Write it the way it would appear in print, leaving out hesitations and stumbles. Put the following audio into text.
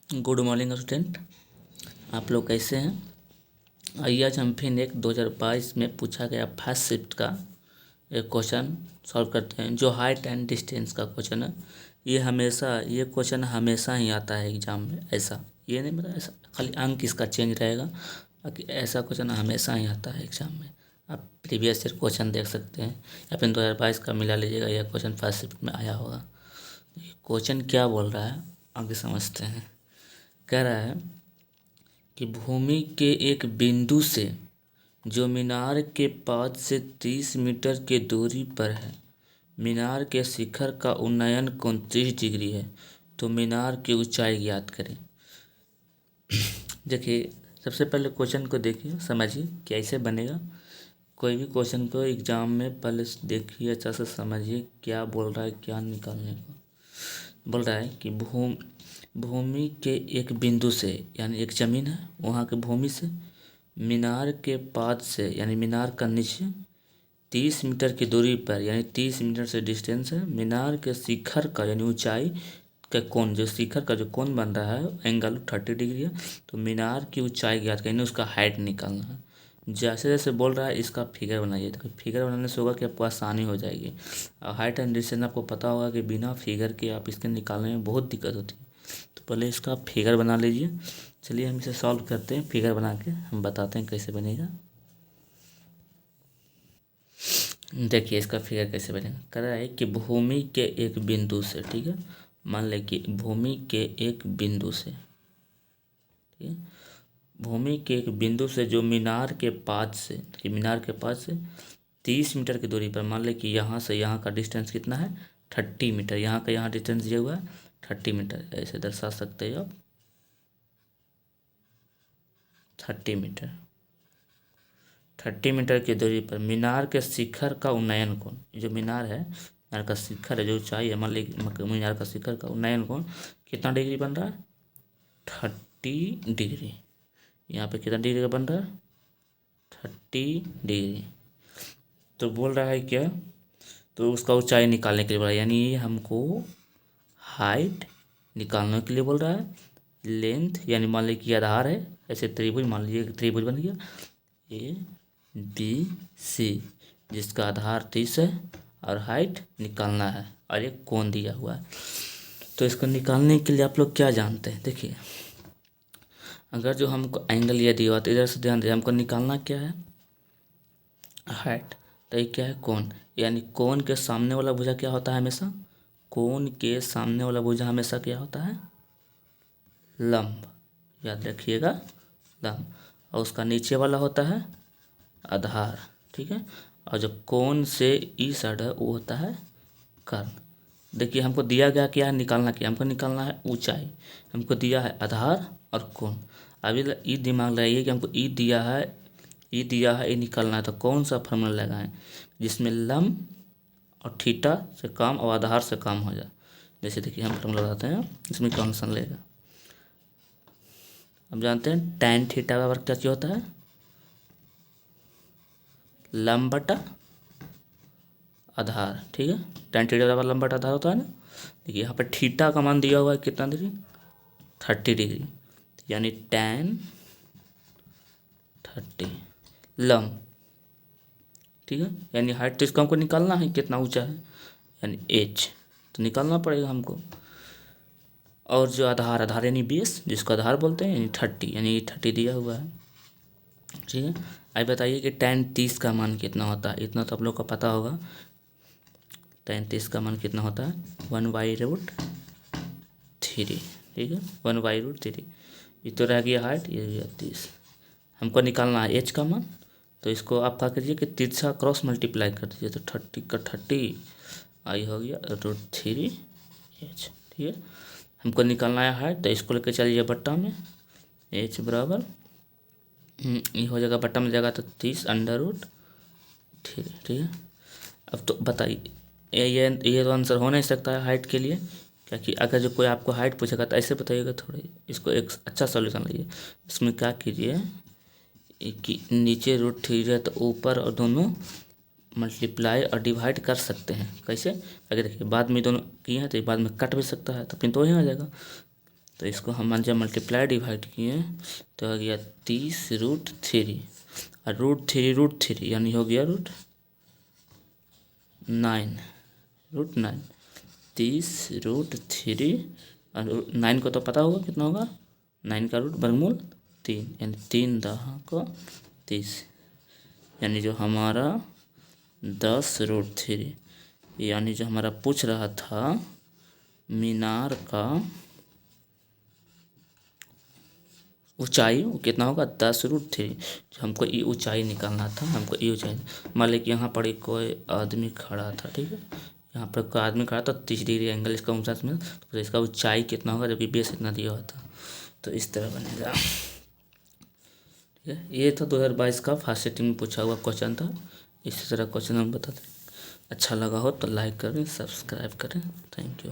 Good morning student. आप लोग कैसे हैं? आइए आज हम फिर एक 2022 में पूछा गया फर्स्ट शिफ्ट का एक क्वेश्चन सॉल्व करते हैं, जो हाइट एंड डिस्टेंस का क्वेश्चन है। ये क्वेश्चन हमेशा ही आता है एग्जाम में। ऐसा ये नहीं मतलब ऐसा खाली अंक इसका चेंज रहेगा, बाकी ऐसा क्वेश्चन हमेशा ही आता है एग्जाम में। आप प्रीवियस ईयर क्वेश्चन देख सकते हैं या फिर 2022 का मिला लीजिएगा, यह क्वेश्चन फर्स्ट शिफ्ट में आया होगा। क्वेश्चन क्या बोल रहा है आगे समझते हैं। कह रहा है कि भूमि के एक बिंदु से जो मीनार के पाद से 30 मीटर के दूरी पर है, मीनार के शिखर का उन्नयन कोण 30 डिग्री है, तो मीनार की ऊंचाई ज्ञात करें। देखिए, सबसे पहले क्वेश्चन को देखिए, समझिए कैसे बनेगा। कोई भी क्वेश्चन को एग्जाम में पहले देखिए, अच्छा से समझिए क्या बोल रहा है, क्या निकालने को बोल रहा है कि भूमि के एक बिंदु से, यानी एक ज़मीन है, वहाँ के भूमि से मीनार के पाद से, यानी मीनार का नीचे 30 मीटर की दूरी पर, यानी 30 मीटर से डिस्टेंस है, मीनार के शिखर का यानी ऊंचाई का कोण, जो शिखर का जो कोण बन रहा है एंगल 30 डिग्री है, तो मीनार की ऊंचाई ज्ञात करनी, उसका हाइट निकालना है। जैसे जैसे बोल रहा है इसका फिगर बनाइए, तो फिगर बनाने से होगा कि आपको आसानी हो जाएगी। और हाइट एंड डिस्टेंस आपको पता होगा कि बिना फिगर के आप इसके निकालने में बहुत दिक्कत होती है। तो पहले इसका फिगर बना लीजिए। चलिए हम इसे सॉल्व करते हैं, फिगर बना के हम बताते हैं कैसे बनेगा। देखिए इसका फिगर कैसे बनेगा। कह रहा है कि भूमि के एक बिंदु से, ठीक है, मान लें कि भूमि के एक बिंदु से, ठीक है, भूमि के एक बिंदु से जो मीनार के पाद से, कि मीनार के पाद से 30 मीटर की दूरी पर, मान लें कि यहाँ से यहाँ का डिस्टेंस कितना है 30 मीटर, यहाँ का यहाँ डिस्टेंस दिया हुआ है 30 मीटर, ऐसे दर्शा सकते हैं आप 30 मीटर। 30 मीटर की दूरी पर मीनार के शिखर का उन्नयन कोण, जो मीनार है, मीनार का शिखर है, जो ऊंचाई है, मान लीजिए मीनार का शिखर का उन्नयन कोण कितना डिग्री बन रहा है 30 डिग्री। यहाँ पे कितना डिग्री का बन रहा है 30 डिग्री। तो बोल रहा है क्या, तो उसका ऊंचाई निकालने के लिए बोला, यानी ये हमको हाइट निकालने के लिए बोल रहा है। लेंथ यानी मान लीजिए कि आधार है, ऐसे त्रिभुज, मान लीजिए त्रिभुज बन गया ABC, जिसका आधार 30 है और हाइट निकालना है, और एक कोण दिया हुआ है। तो इसको निकालने के लिए आप लोग क्या जानते हैं, देखिए अगर जो हमको एंगल ये दिया हुआ, तो इधर से ध्यान दीजिए, हमको निकालना क्या है हाइट, तो ये क्या है कोण, यानी कोण के सामने वाला भुजा क्या होता है हमेशा, कोण के सामने वाला भुजा हमेशा क्या होता है लंब, याद रखिएगा लंब, और उसका नीचे वाला होता है आधार, ठीक है, और जो कोण से ई साइड है वो होता है कर्ण। देखिए हमको दिया गया क्या है, निकालना क्या, हमको निकालना है ऊंचाई, हमको दिया है आधार और कोण। अभी ई दिमाग लगाइए कि हमको ई दिया है, ये निकालना है, तो कौन सा फॉर्मूला लगाएं जिसमें लंब और थीटा से काम और आधार से काम हो जाए। जैसे देखिए हम फॉर्मूला लगाते हैं, इसमें कौन सा लेगा, अब जानते हैं tan थीटा का वर्ग क्या होता है लंब बटा आधार, ठीक है, tan थीटा का लंब बटा आधार होता है ना। देखिए यहाँ पर थीटा का मान दिया हुआ है कितना डिग्री 30 डिग्री, यानी tan 30 लंब, ठीक है, यानी हाइट तो इसको हमको निकालना है कितना ऊंचा है, यानी h, तो निकालना पड़ेगा हमको। और जो आधार, आधार यानी बेस, जिसको आधार बोलते हैं, यानी 30, यानी 30 दिया हुआ है, ठीक है। अब बताइए कि tan 30 का मान कितना होता है, इतना तो आप लोग को पता होगा। tan 30 का मान कितना होता है 1/√3, ठीक है, 1/√3। ये तो रह गया हाइट, ये गया 30। हमको निकालना है h का मान, तो इसको आप क्या करिए कि 30 का क्रॉस मल्टीप्लाई कर दीजिए, तो 30 का 30 आई हो गया √3h, ठीक है। हमको निकालना है हाइट, तो इसको लेकर चलिए बट्टा में, h बराबर ये हो जाएगा बट्टा में जाएगा तो 30√3, ठीक है। अब तो बताइए ये तो आंसर हो नहीं सकता है हाइट के लिए, क्योंकि अगर जो कोई आपको हाइट पूछेगा तो ऐसे बताइएगा थोड़ी, इसको एक अच्छा सॉल्यूशन लीजिए। इसमें क्या कीजिए कि नीचे √3 है तो ऊपर और दोनों मल्टीप्लाई और डिवाइड कर सकते हैं, कैसे, अगर देखिए बाद में दोनों किए हैं तो बाद में कट भी सकता है, तो फिर तो वही आ जाएगा, तो इसको हम जब मल्टीप्लाई डिवाइड किए तो आ गया 30√3 और √3 यानी हो गया √9 30√3 और 9 को तो पता होगा कितना होगा, 9 का रूट वर्गमूल 3 यानी 3×30 यानी जो हमारा 10√3 यानी जो हमारा पूछ रहा था मीनार का ऊंचाई वो कितना होगा 10√3। हमको ये ऊंचाई निकालना था, हमको ये ऊंचाई मान ली कि यहाँ पर कोई आदमी खड़ा था, ठीक है, यहाँ पर कोई आदमी खड़ा था 30 डिग्री एंगल इसका 59 में, तो इसका ऊंचाई कितना होगा जबकि बेस इतना दिया हुआ था, तो इस तरह बनेगा। ठीक है, ये था 2022 का फर्स्ट सेटिंग में पूछा हुआ क्वेश्चन था। इसी तरह क्वेश्चन हम बताते। अच्छा लगा हो तो लाइक करें, सब्सक्राइब करें। Thank you.